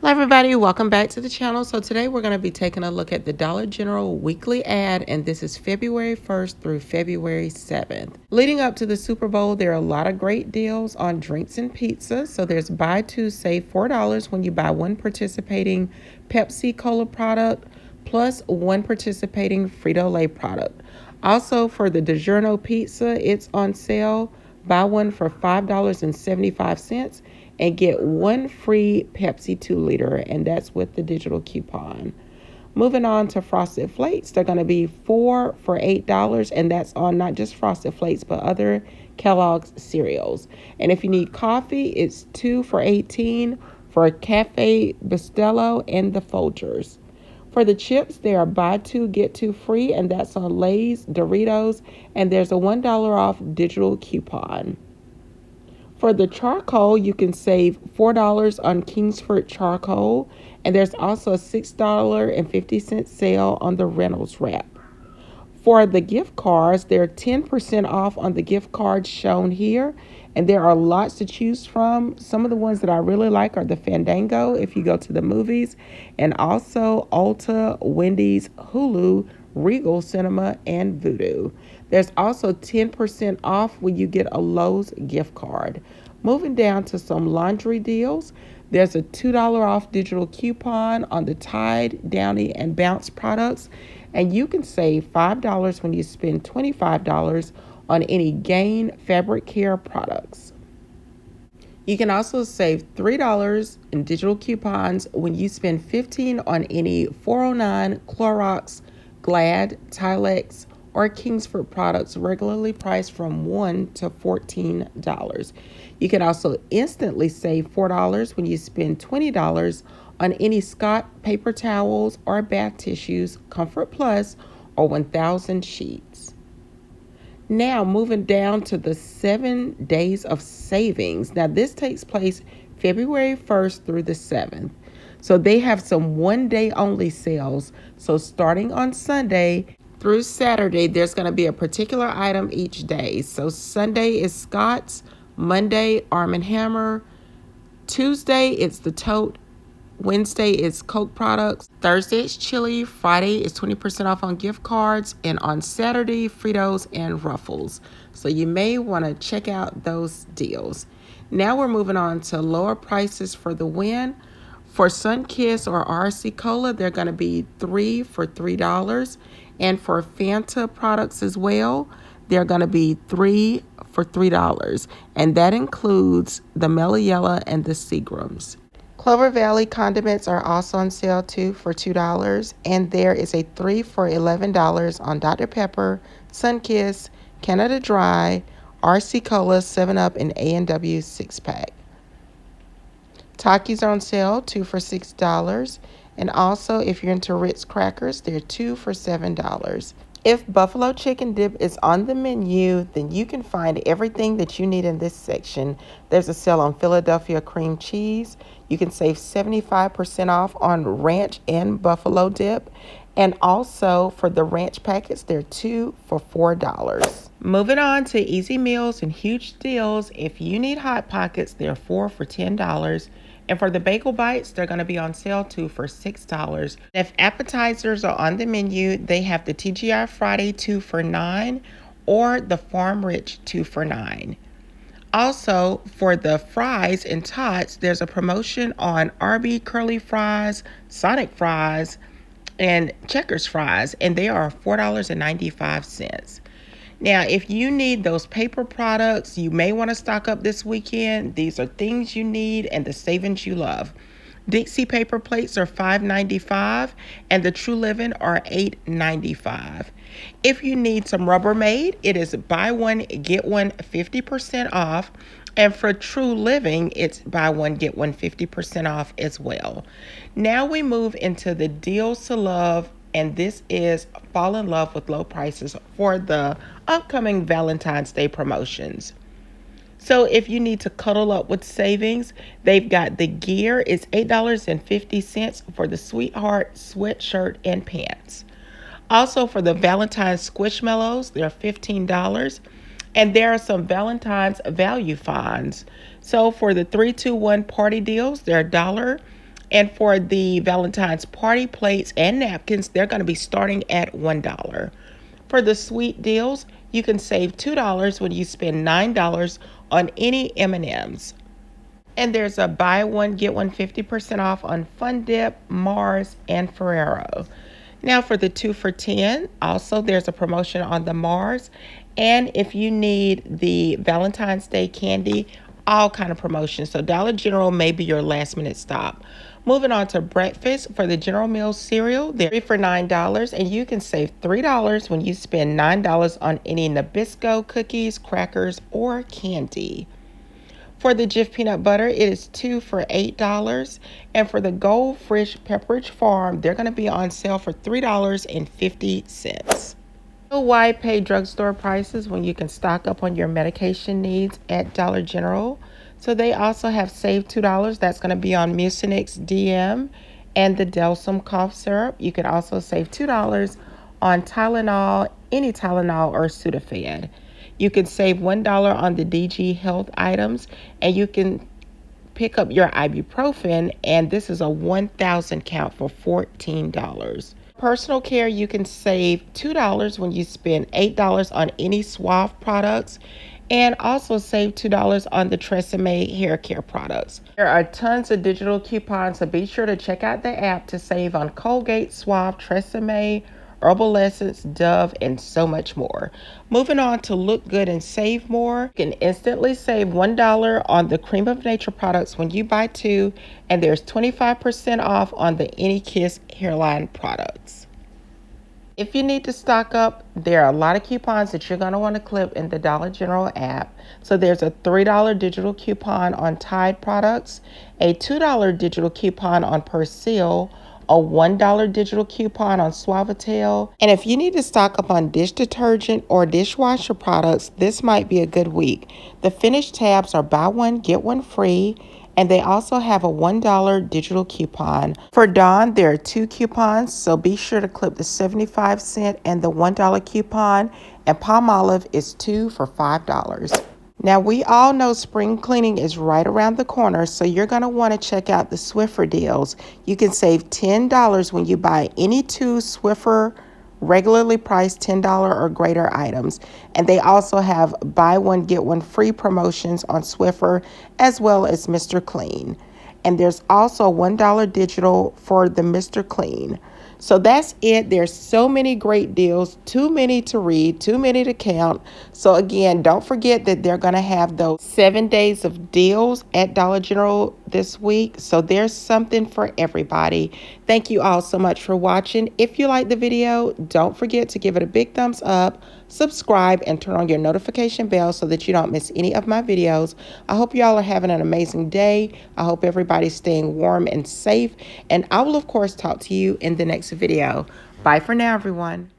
Hello everybody, welcome back to the channel. So today we're going to be taking a look at the Dollar General weekly ad, and this is February 1st through February 7th. Leading up to the Super Bowl, there are a lot of great deals on drinks and pizza. So there's buy two, save $4 when you buy one participating Pepsi Cola product plus one participating Frito-Lay product. Also for the DiGiorno pizza, it's on sale. Buy one for $5.75 and get one free Pepsi 2-liter, and that's with the digital coupon. Moving on to Frosted Flakes, they're going to be 4 for $8, and that's on not just Frosted Flakes but other Kellogg's cereals. And if you need coffee, it's 2 for $18 for Cafe Bustelo and the Folgers. For the chips, they are buy two, get two free, and that's on Lay's, Doritos, and there's a $1 off digital coupon. For the charcoal, you can save $4 on Kingsford charcoal, and there's also a $6.50 sale on the Reynolds wrap. For the gift cards, they're 10% off on the gift cards shown here, and there are lots to choose from. Some of the ones that I really like are the Fandango if you go to the movies, and also Ulta, Wendy's, Hulu, Regal Cinema, and Voodoo. There's also 10% off when you get a Lowe's gift card. Moving down to some laundry deals, there's a $2 off digital coupon on the Tide, Downy, and Bounce products, and you can save $5 when you spend $25 on any Gain fabric care products. You can also save $3 in digital coupons when you spend $15 on any 409, Clorox, Glad, Tilex, or Kingsford products regularly priced from $1 to $14. You can also instantly save $4 when you spend $20 on any Scott paper towels or bath tissues, Comfort Plus, or 1000 sheets. Now moving down to the 7 days of savings. Now this takes place February 1st through the 7th. So they have some one-day only sales. So starting on Sunday through Saturday, there's going to be a particular item each day. So Sunday is Scott's, Monday Arm & Hammer, Tuesday it's the tote, Wednesday is Coke products, Thursday it's chili, Friday is 20% off on gift cards, and on Saturday, Fritos and Ruffles. So you may want to check out those deals. Now we're moving on to lower prices for the win. For Suncare or RC Cola, they're going to be 3 for $3. And for Fanta products as well, they're going to be 3 for $3. And that includes the Mellow Yellow and the Seagrams. Clover Valley condiments are also on sale 2 for $2. And there is a 3 for $11 on Dr. Pepper, Sunkist, Canada Dry, RC Cola, 7-Up, and A&W 6-pack. Takis are on sale 2 for $6. And also, if you're into Ritz crackers, they're 2 for $7. If buffalo chicken dip is on the menu, then you can find everything that you need in this section. There's a sale on Philadelphia cream cheese. You can save 75% off on ranch and buffalo dip. And also for the ranch packets, they're 2 for $4. Moving on to easy meals and huge deals. If you need Hot Pockets, they're 4 for $10. And for the bagel bites, they're going to be on sale 2 for $6. If appetizers are on the menu, they have the TGI Friday 2 for $9 or the Farm Rich 2 for $9. Also, for the fries and tots, there's a promotion on RB curly fries, Sonic fries, and Checkers fries, and they are $4.95. Now, if you need those paper products, you may want to stock up this weekend. These are things you need and the savings you love. Dixie paper plates are $5.95 and the True Living are $8.95. If you need some Rubbermaid, it is buy one, get one 50% off. And for True Living, it's buy one, get one 50% off as well. Now we move into the deals to love, and this is fall in love with low prices for the upcoming Valentine's Day promotions. So if you need to cuddle up with savings, they've got the gear. It's $8.50 for the Sweetheart sweatshirt and pants. Also for the Valentine's Squishmallows, they're $15. And there are some Valentine's value finds. So for the 3-2-1 party deals, they're $1. And for the Valentine's party plates and napkins, they're going to be starting at $1. For the sweet deals, you can save $2 when you spend $9 on any M&Ms. And there's a buy one, get one 50% off on Fun Dip, Mars, and Ferrero. Now for the 2 for $10, also there's a promotion on the Mars. And if you need the Valentine's Day candy, all kind of promotions. So Dollar General may be your last minute stop. Moving on to breakfast, for the General Mills cereal, they're 3 for $9, and you can save $3 when you spend $9 on any Nabisco cookies, crackers, or candy. For the Jif peanut butter, it is 2 for $8. And for the Goldfish Pepperidge Farm, they're going to be on sale for $3.50. So why pay drugstore prices when you can stock up on your medication needs at Dollar General? So they also have Save $2. That's going to be on Mucinex DM and the Delsum cough syrup. You can also save $2 on Tylenol, any Tylenol or Sudafed. You can save $1 on the DG Health items, and you can pick up your ibuprofen, and this is a 1,000 count for $14. Personal care, you can save $2 when you spend $8 on any Suave products, and also save $2 on the Tresemme hair care products. There are tons of digital coupons, so be sure to check out the app to save on Colgate, Suave, Tresemme, Herbal Essence, Dove, and so much more. Moving on to look good and save more, you can instantly save $1 on the Cream of Nature products when you buy 2, and there's 25% off on the Any Kiss hairline products. If you need to stock up, there are a lot of coupons that you're going to want to clip in the Dollar General app. So there's a $3 digital coupon on Tide products, a $2 digital coupon on Persil, a $1 digital coupon on Suavitel. And if you need to stock up on dish detergent or dishwasher products, this might be a good week. The finished tabs are buy one, get one free, and they also have a $1 digital coupon. For Dawn, there are 2 coupons, so be sure to clip the 75-cent and the $1 coupon, and Palmolive is 2 for $5. Now, we all know spring cleaning is right around the corner, so you're going to want to check out the Swiffer deals. You can save $10 when you buy any 2 Swiffer regularly priced $10 or greater items. And they also have buy one, get one free promotions on Swiffer as well as Mr. Clean. And there's also $1 digital for the Mr. Clean. So that's it. There's so many great deals, too many to read, too many to count. So again, don't forget that they're going to have those 7 days of deals at Dollar General this week. So there's something for everybody. Thank you all so much for watching. If you like the video, don't forget to give it a big thumbs up, subscribe, and turn on your notification bell so that you don't miss any of my videos. I hope y'all are having an amazing day. I hope everybody's staying warm and safe. And I will, of course, talk to you in the next video. Bye for now, everyone.